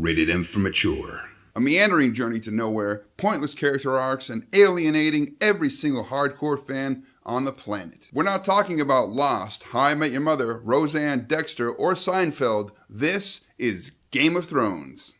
Rated M for mature. A meandering journey to nowhere, pointless character arcs, and alienating every single hardcore fan on the planet. We're not talking about Lost, How I Met Your Mother, Roseanne, Dexter, or Seinfeld. This is Game of Thrones.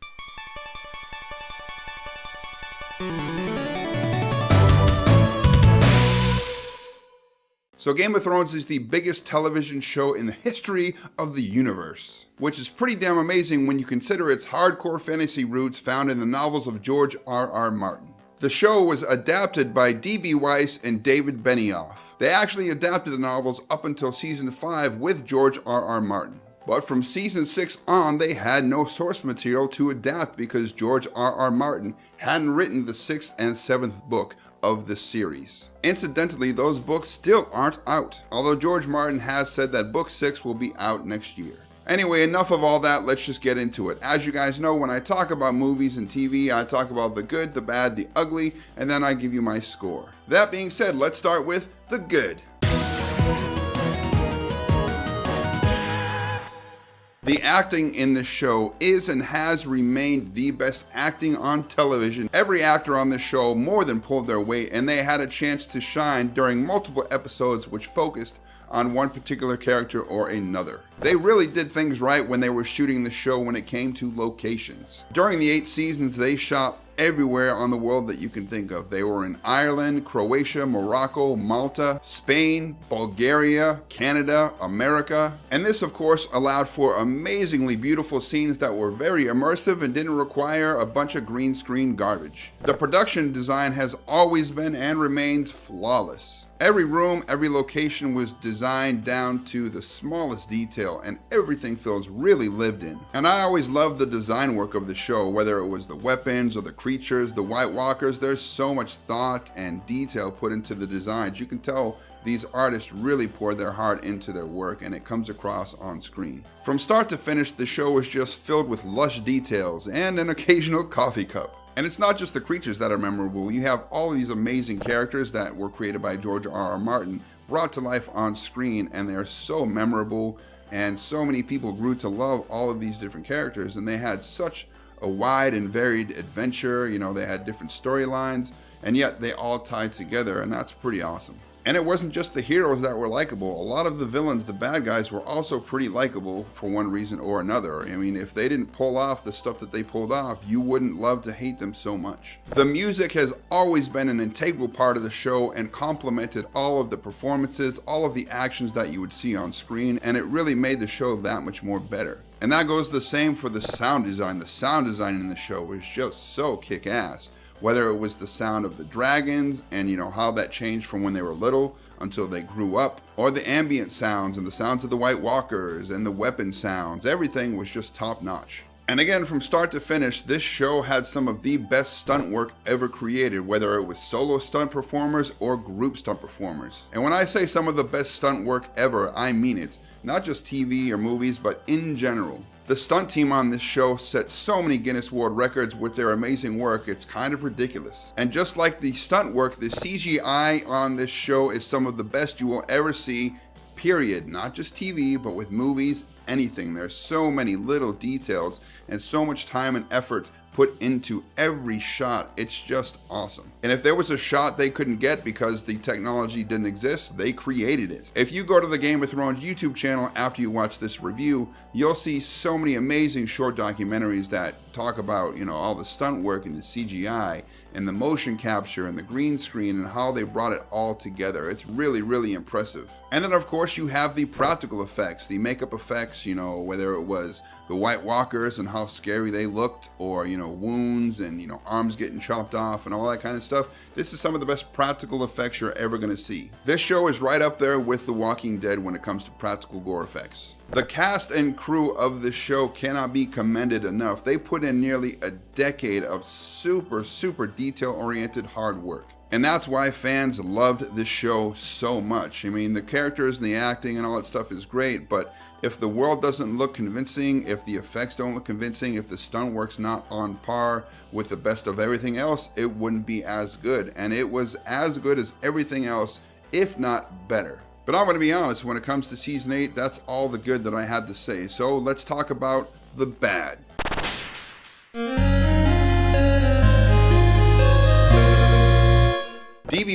So Game of Thrones is the biggest television show in the history of the universe, which is pretty damn amazing when you consider its hardcore fantasy roots found in the novels of George R.R. Martin. The show was adapted by D.B. Weiss and David Benioff. They actually adapted the novels up until season 5 with George R.R. Martin. But from season 6 on, they had no source material to adapt because George R.R. Martin hadn't written the 6th and 7th book of the series. Incidentally, those books still aren't out, although George Martin has said that book 6 will be out next year. Anyway, enough of all that, let's just get into it. As you guys know, when I talk about movies and TV, I talk about the good, the bad, the ugly, and then I give you my score. That being said, let's start with the good. The acting in this show is and has remained the best acting on television. Every actor on this show more than pulled their weight, and they had a chance to shine during multiple episodes which focused on one particular character or another. They really did things right when they were shooting the show when it came to locations. During the 8 seasons, they shot everywhere on the world that you can think of. They were in Ireland, Croatia, Morocco, Malta, Spain, Bulgaria, Canada, America. And this, of course, allowed for amazingly beautiful scenes that were very immersive and didn't require a bunch of green screen garbage. The production design has always been and remains flawless. Every room, every location was designed down to the smallest detail, and everything feels really lived in. And I always loved the design work of the show, whether it was the weapons or the creatures, the White Walkers. There's so much thought and detail put into the designs. You can tell these artists really poured their heart into their work, and it comes across on screen. From start to finish, the show was just filled with lush details and an occasional coffee cup. And it's not just the creatures that are memorable. You have all these amazing characters that were created by George R.R. Martin brought to life on screen, and they're so memorable, and so many people grew to love all of these different characters, and they had such a wide and varied adventure. You know, they had different storylines, and yet they all tied together, and that's pretty awesome. And it wasn't just the heroes that were likable. A lot of the villains, the bad guys, were also pretty likable for one reason or another. I mean, if they didn't pull off the stuff that they pulled off, you wouldn't love to hate them so much. The music has always been an integral part of the show and complemented all of the performances, all of the actions that you would see on screen, and it really made the show that much more better. And that goes the same for the sound design. The sound design in the show was just so kick-ass. Whether it was the sound of the dragons and, you know, how that changed from when they were little until they grew up, or the ambient sounds and the sounds of the White Walkers and the weapon sounds, everything was just top notch. And again, from start to finish, this show had some of the best stunt work ever created, whether it was solo stunt performers or group stunt performers. And when I say some of the best stunt work ever, I mean it. Not just TV or movies, but in general. The stunt team on this show set so many Guinness World Records with their amazing work, it's kind of ridiculous. And just like the stunt work, the CGI on this show is some of the best you will ever see, period. Not just TV, but with movies, anything. There's so many little details and so much time and effort put into every shot. It's just awesome. And if there was a shot they couldn't get because the technology didn't exist, they created it. If you go to the Game of Thrones YouTube channel after you watch this review, you'll see so many amazing short documentaries that talk about, you know, all the stunt work and the CGI and the motion capture and the green screen and how they brought it all together. It's really, really impressive. And then of course you have the practical effects, the makeup effects, you know, whether it was the White Walkers and how scary they looked, or, you know, wounds and, you know, arms getting chopped off and all that kind of stuff. This is some of the best practical effects you're ever going to see. This show is right up there with The Walking Dead when it comes to practical gore effects. The cast and crew of this show cannot be commended enough. They put in nearly a decade of super detail-oriented hard work. And that's why fans loved this show so much. I mean, the characters and the acting and all that stuff is great, but if the world doesn't look convincing, if the effects don't look convincing, if the stunt work's not on par with the best of everything else, it wouldn't be as good. And it was as good as everything else, if not better. But I'm going to be honest, when it comes to Season 8, that's all the good that I had to say. So let's talk about the bad.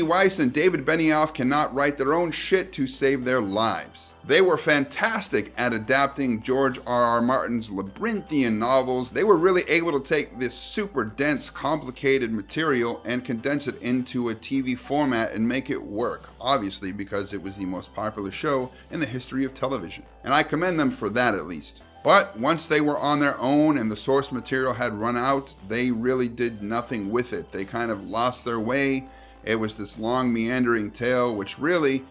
Weiss and David Benioff cannot write their own shit to save their lives. They were fantastic at adapting George R.R. Martin's labyrinthian novels. They were really able to take this super dense, complicated material and condense it into a TV format and make it work, obviously because it was the most popular show in the history of television. And I commend them for that at least. But once they were on their own and the source material had run out, they really did nothing with it. They kind of lost their way. It was this long meandering tale, which really,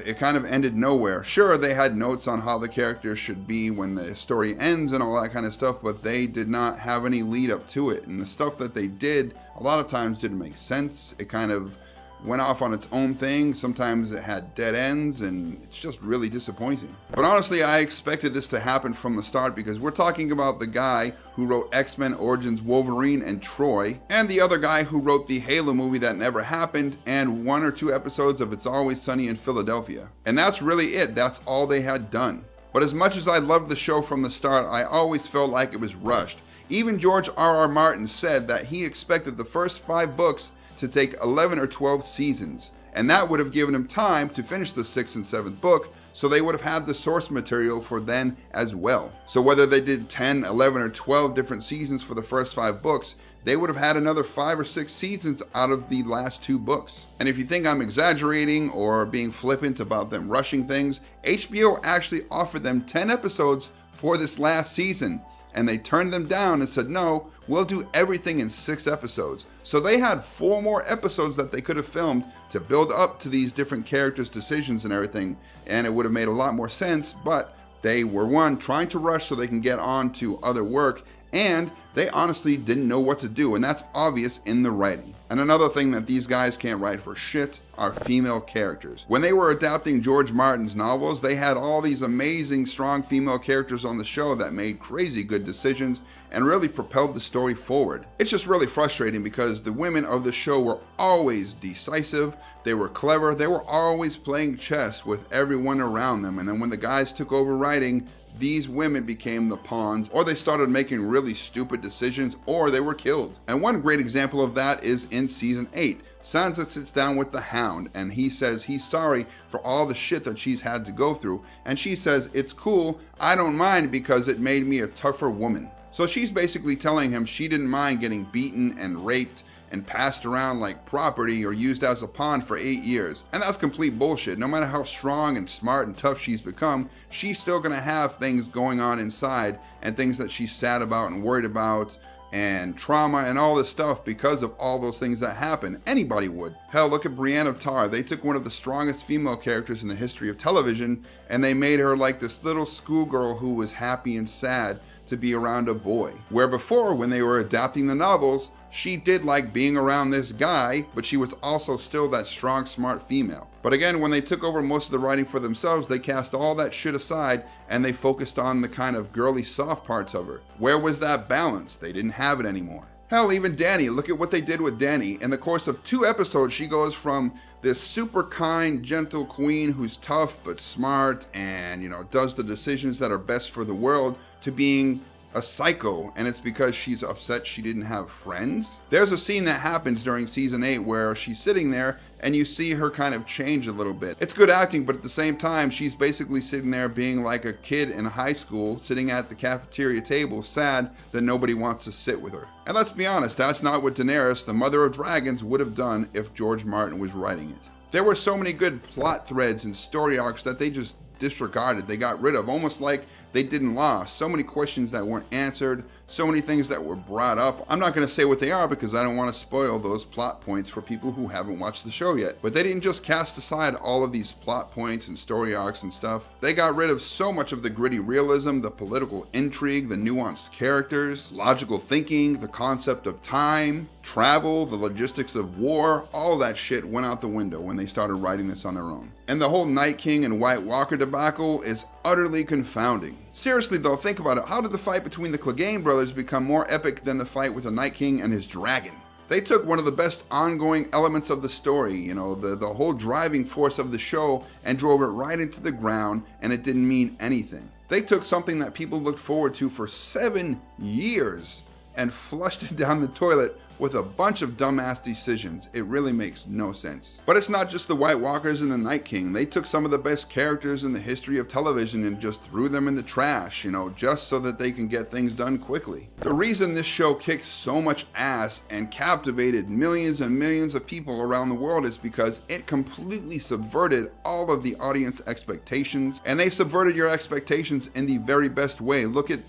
it kind of ended nowhere. Sure, they had notes on how the characters should be when the story ends and all that kind of stuff, but they did not have any lead up to it. And the stuff that they did, a lot of times didn't make sense. It kind of went off on its own thing. Sometimes it had dead ends, and it's just really disappointing. But honestly, I expected this to happen from the start because we're talking about the guy who wrote X-Men Origins Wolverine and Troy, and the other guy who wrote the Halo movie that never happened, and 1 or 2 episodes of It's Always Sunny in Philadelphia. And that's really it. That's all they had done. But as much as I loved the show from the start, I always felt like it was rushed. Even George R.R. Martin said that he expected the first 5 books to take 11 or 12 seasons, and that would have given him time to finish the 6th and 7th book, so they would have had the source material for then as well. So whether they did 10, 11, or 12 different seasons for the first 5 books, they would have had another 5 or 6 seasons out of the last 2 books. And if you think I'm exaggerating or being flippant about them rushing things, HBO actually offered them 10 episodes for this last season, and they turned them down and said, no, we'll do everything in 6 episodes. So they had 4 more episodes that they could have filmed to build up to these different characters' decisions and everything, and it would have made a lot more sense, but they were, one, trying to rush so they can get on to other work, and they honestly didn't know what to do, and that's obvious in the writing. And another thing that these guys can't write for shit are female characters. When they were adapting George Martin's novels, they had all these amazing, strong female characters on the show that made crazy good decisions and really propelled the story forward. It's just really frustrating because the women of the show were always decisive, they were clever, they were always playing chess with everyone around them, and then when the guys took over writing, these women became the pawns, or they started making really stupid decisions, or they were killed. And one great example of that is in season 8. Sansa sits down with the Hound, and he says he's sorry for all the shit that she's had to go through, and she says, it's cool, I don't mind because it made me a tougher woman. So she's basically telling him she didn't mind getting beaten and raped and passed around like property or used as a pawn for 8 years. And that's complete bullshit. No matter how strong and smart and tough she's become, she's still gonna have things going on inside and things that she's sad about and worried about and trauma and all this stuff because of all those things that happen. Anybody would. Hell, look at Brienne of Tarth. They took one of the strongest female characters in the history of television and they made her like this little schoolgirl who was happy and sad to be around a boy. Where before, when they were adapting the novels, she did like being around this guy, but she was also still that strong, smart female. But again, when they took over most of the writing for themselves, they cast all that shit aside and they focused on the kind of girly soft parts of her. Where was that balance? They didn't have it anymore. Hell, even Dany, look at what they did with Dany. In the course of 2 episodes, she goes from this super kind, gentle queen who's tough but smart and, does the decisions that are best for the world to being a psycho, and it's because she's upset she didn't have friends. There's a scene that happens during season 8 where she's sitting there and you see her kind of change a little bit. It's good acting, but at the same time, she's basically sitting there being like a kid in high school, sitting at the cafeteria table, sad that nobody wants to sit with her. And let's be honest, that's not what Daenerys, the mother of dragons, would have done if George Martin was writing it. There were so many good plot threads and story arcs that they just disregarded, they got rid of, almost like they didn't lost. So many questions that weren't answered, so many things that were brought up. I'm not going to say what they are because I don't want to spoil those plot points for people who haven't watched the show yet. But they didn't just cast aside all of these plot points and story arcs and stuff. They got rid of so much of the gritty realism, the political intrigue, the nuanced characters, logical thinking, the concept of time, travel, the logistics of war. All that shit went out the window when they started writing this on their own. And the whole Night King and White Walker debacle is utterly confounding. Seriously though, think about it. How did the fight between the Clegane brothers become more epic than the fight with the Night King and his dragon? They took one of the best ongoing elements of the story, the whole driving force of the show, and drove it right into the ground, and it didn't mean anything. They took something that people looked forward to for 7 years and flushed it down the toilet with a bunch of dumbass decisions. It really makes no sense. But it's not just the White Walkers and the Night King. They took some of the best characters in the history of television and just threw them in the trash, just so that they can get things done quickly. The reason this show kicked so much ass and captivated millions and millions of people around the world is because it completely subverted all of the audience expectations, and they subverted your expectations in the very best way. Look at,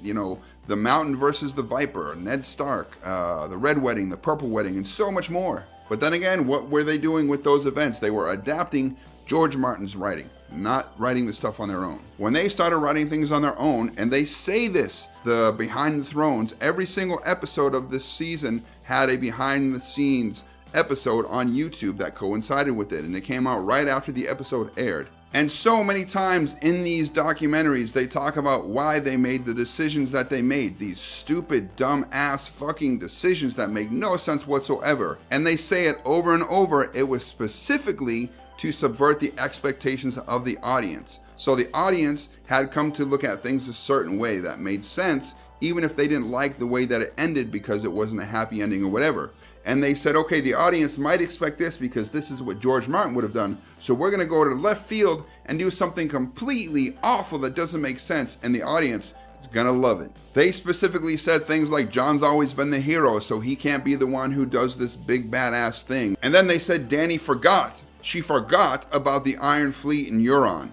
the Mountain versus the Viper, Ned Stark, the Red Wedding, the Purple Wedding, and so much more. But then again, what were they doing with those events? They were adapting George Martin's writing, not writing the stuff on their own. When they started writing things on their own, and they say this, the Behind the Thrones, every single episode of this season had a behind the scenes episode on YouTube that coincided with it, and it came out right after the episode aired. And so many times in these documentaries, they talk about why they made the decisions that they made. These stupid, dumb ass fucking decisions that make no sense whatsoever. And they say it over and over. It was specifically to subvert the expectations of the audience. So the audience had come to look at things a certain way that made sense, even if they didn't like the way that it ended because it wasn't a happy ending or whatever. And they said, okay, the audience might expect this because this is what George Martin would have done. So we're going to go to left field and do something completely awful that doesn't make sense. And the audience is going to love it. They specifically said things like John's always been the hero, so he can't be the one who does this big badass thing. And then they said Dany forgot. She forgot about the Iron Fleet in Euron.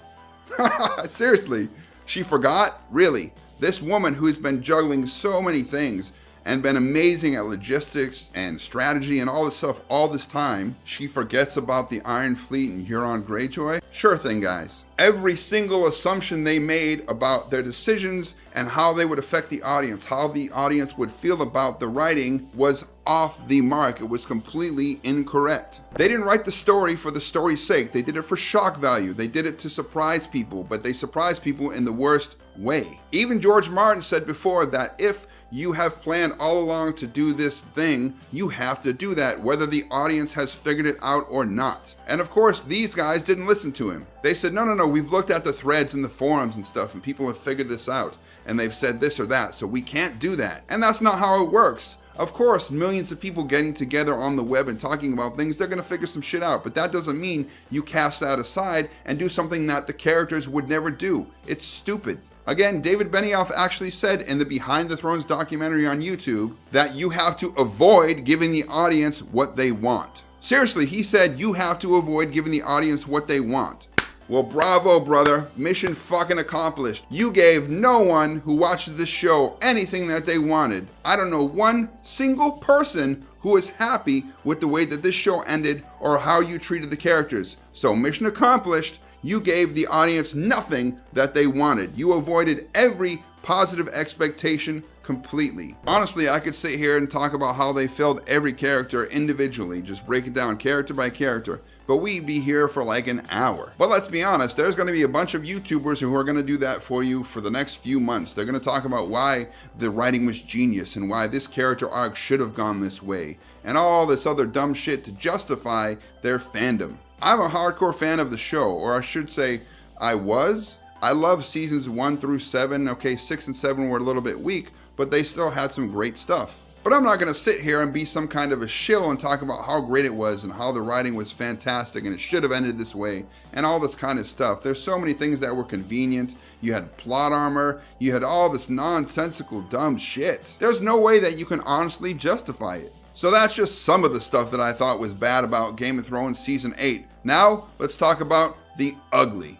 Seriously, she forgot? Really? This woman who's been juggling so many things and been amazing at logistics and strategy and all this stuff all this time, she forgets about the Iron Fleet and Euron Greyjoy? Sure thing, guys. Every single assumption they made about their decisions and how they would affect the audience, how the audience would feel about the writing, was off the mark. It was completely incorrect. They didn't write the story for the story's sake. They did it for shock value. They did it to surprise people, but they surprised people in the worst way. Even George Martin said before that if you have planned all along to do this thing, you have to do that, whether the audience has figured it out or not. And of course, these guys didn't listen to him. They said, no, we've looked at the threads and the forums and stuff, and people have figured this out, and they've said this or that, so we can't do that. And that's not how it works. Of course, millions of people getting together on the web and talking about things, they're going to figure some shit out, but that doesn't mean you cast that aside and do something that the characters would never do. It's stupid. Again, David Benioff actually said in the Behind the Thrones documentary on YouTube that you have to avoid giving the audience what they want. Seriously, he said you have to avoid giving the audience what they want. Well, bravo, brother. Mission fucking accomplished. You gave no one who watches this show anything that they wanted. I don't know one single person who was happy with the way that this show ended or how you treated the characters. So mission accomplished. You gave the audience nothing that they wanted. You avoided every positive expectation completely. Honestly, I could sit here and talk about how they failed every character individually, just break it down character by character, but we'd be here for like an hour. But let's be honest, there's going to be a bunch of YouTubers who are going to do that for you for the next few months. They're going to talk about why the writing was genius and why this character arc should have gone this way, and all this other dumb shit to justify their fandom. I'm a hardcore fan of the show, or I should say I was. I love seasons 1 through 7. Okay, 6 and 7 were a little bit weak, but they still had some great stuff. But I'm not going to sit here and be some kind of a shill and talk about how great it was and how the writing was fantastic and it should have ended this way and all this kind of stuff. There's so many things that were convenient. You had plot armor. You had all this nonsensical dumb shit. There's no way that you can honestly justify it. So that's just some of the stuff that I thought was bad about Game of Thrones Season 8. Now, let's talk about the ugly.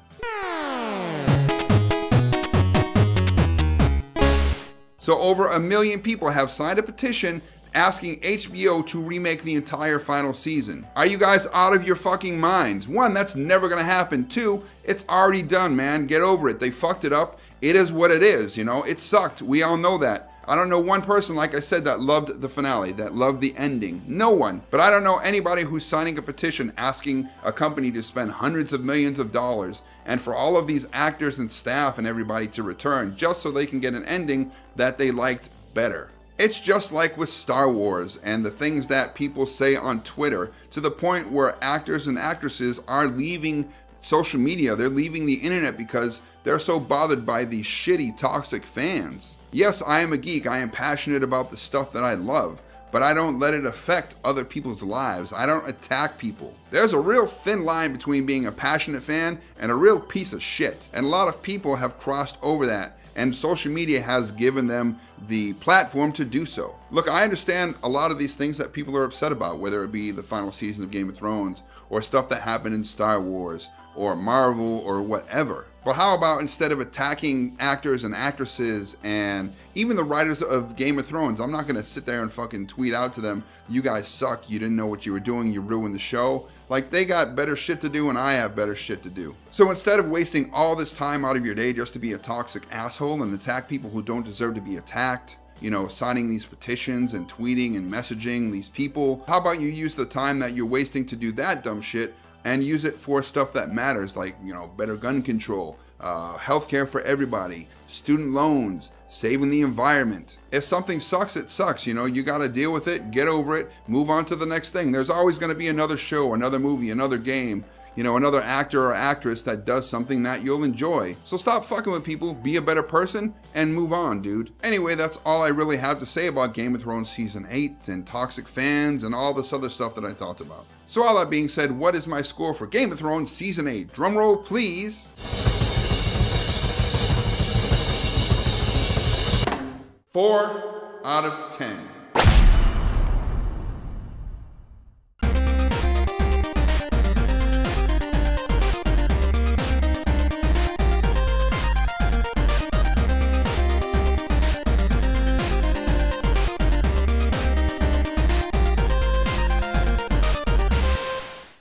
So over 1 million people have signed a petition asking HBO to remake the entire final season. Are you guys out of your fucking minds? 1, that's never gonna happen. 2, it's already done, man. Get over it. They fucked it up. It is what it is, It sucked. We all know that. I don't know one person, like I said, that loved the finale, that loved the ending. No one. But I don't know anybody who's signing a petition asking a company to spend hundreds of millions of dollars and for all of these actors and staff and everybody to return just so they can get an ending that they liked better. It's just like with Star Wars and the things that people say on Twitter, to the point where actors and actresses are leaving social media. They're leaving the internet because they're so bothered by these shitty, toxic fans. Yes, I am a geek. I am passionate about the stuff that I love, but I don't let it affect other people's lives. I don't attack people. There's a real thin line between being a passionate fan and a real piece of shit. And a lot of people have crossed over that, and social media has given them the platform to do so. Look, I understand a lot of these things that people are upset about, whether it be the final season of Game of Thrones or stuff that happened in Star Wars or Marvel or whatever. But how about instead of attacking actors and actresses and even the writers of Game of Thrones, I'm not going to sit there and fucking tweet out to them, you guys suck, you didn't know what you were doing, you ruined the show. Like, they got better shit to do and I have better shit to do. So instead of wasting all this time out of your day just to be a toxic asshole and attack people who don't deserve to be attacked, you know, signing these petitions and tweeting and messaging these people, how about you use the time that you're wasting to do that dumb shit and use it for stuff that matters, like, you know, better gun control, healthcare for everybody, student loans, saving the environment. If something sucks, it sucks. You know, you got to deal with it, get over it, move on to the next thing. There's always going to be another show, another movie, another game, you know, another actor or actress that does something that you'll enjoy. So stop fucking with people, be a better person, and move on, dude. Anyway, that's all I really have to say about Game of Thrones Season 8 and toxic fans and all this other stuff that I talked about. So all that being said, what is my score for Game of Thrones Season 8? Drumroll, please. 4 out of 10.